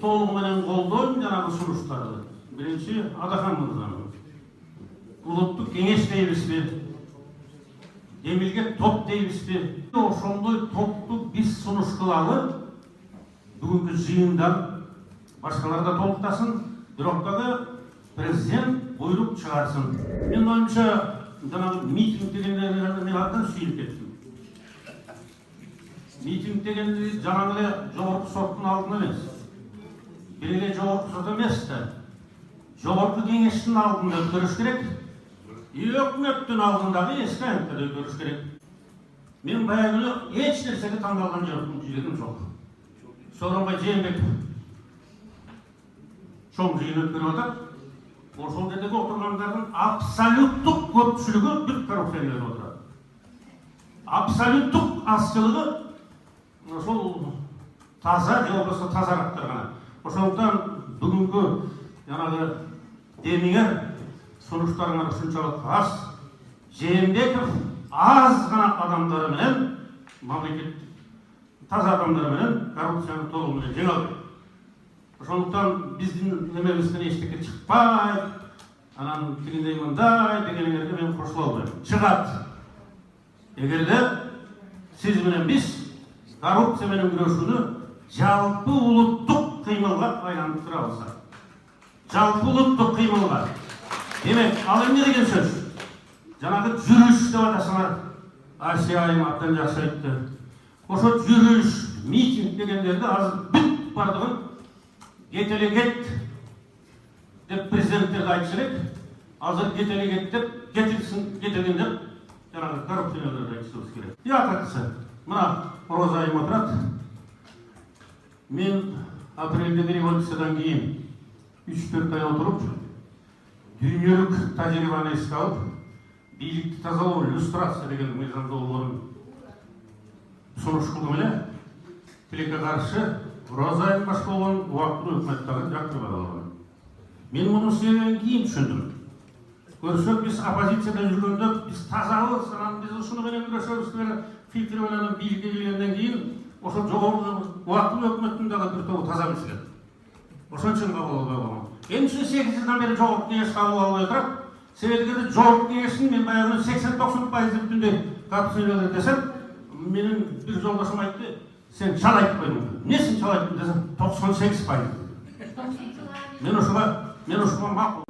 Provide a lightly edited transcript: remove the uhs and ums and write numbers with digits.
толугу менен колдойм жанагы сунуштарды. Биринчи Адахан мырзанын улуттук кеңеш дейбизби, демилге топ дейбизби, ошондой топту биз сунуш кылалы. Бүгүнкү жыйындан башкалар да толуктасын, бирок дагы президент буйрук чыгарсын. Мен оюмча жанагы митинг дегендерди мен абдан сүйүнүп кеттим. Митинг дегенди жаңағы эле жогорку соттун алдында эмес, бир эле жогорку сот эмес да, жогорку кеңештин алдында өткөрүш керек, өкмөттүн алдындагы эски аянттарды өткөрүш керек. Мен баягы эч нерсеге тандалган жок. Сооронбай Жээнбеков чоң жыйын өткөрүп атат. Ошол жердеги отургандардын абсолюттук көпчүлүгү бүт коррупционерлер отурат. Абсолюттук азчылыгы ошол таза же болбосо тазарактар гана. Ошондуктан бүгүнкү жанагы демиңер сунуштарыңар ушунчалык аз. Жээнбеков аз гана адамдары менен, мамлекет таза адамдары менен коррупцияны толугу менен жеңе албайт. Ошондуктан биздин немебизден эчтеке чыкпайт, анан тигиндей мындай дегендерге мен кошула албайм. Чыгат. Эгерде сиз менен биз коррупция менен күрөшүүнү жалпы улуттук кыймылга айлантыра алсак. Жалпы улуттук кыймылга. Демек, ал эмне деген сөз? Жанагы жүрүш деп атасыңар. Асия айым абдан жакшы айтты. Ошо жүрүш, митинг дегендерди азыр бүт бардыгын кетелегет деп президенттерди айтыш элек. Азыр кетелегет деп, кетелген деп жанагы коррупционерлерди айтышыбыз керек. Якысы, мына Роза айым отурат. Мен апрелдеги революциядан кийин 3-4 ай отуруп, дүйнөлүк тажрыйбаны эске алып, бийликти тазалоо, иллюстрация деген мыйзам долбоорун сунуш кылдым эле. Тилекке каршы Роза айым баш болгон убактылуу өкмөт дагы жакшы бадалаган. Мен муну себебин кийин түшүндүм. Көрсөк, биз оппозицияда жүргөндө биз тазабыз, анан биз ушуну менен күрөшөбүз деген фильтр менен бийликке келгенден кийин ошо жогорку убактылуу өкмөттүн дагы бир тобу таза эмес экен. Ошон үчүн кабыл албай калгам. Эми 8 жылдан бери жогорку кеңеш кабыл албай турат. Себеби жогорку кеңештин мен баягы 80-90% бүтүндөй коррупционерлер десем, менин бир жолдошум айтты, сен чал айтып койдуң. Эмне сен чал айттың десем, 98%. Мен ушуга макул.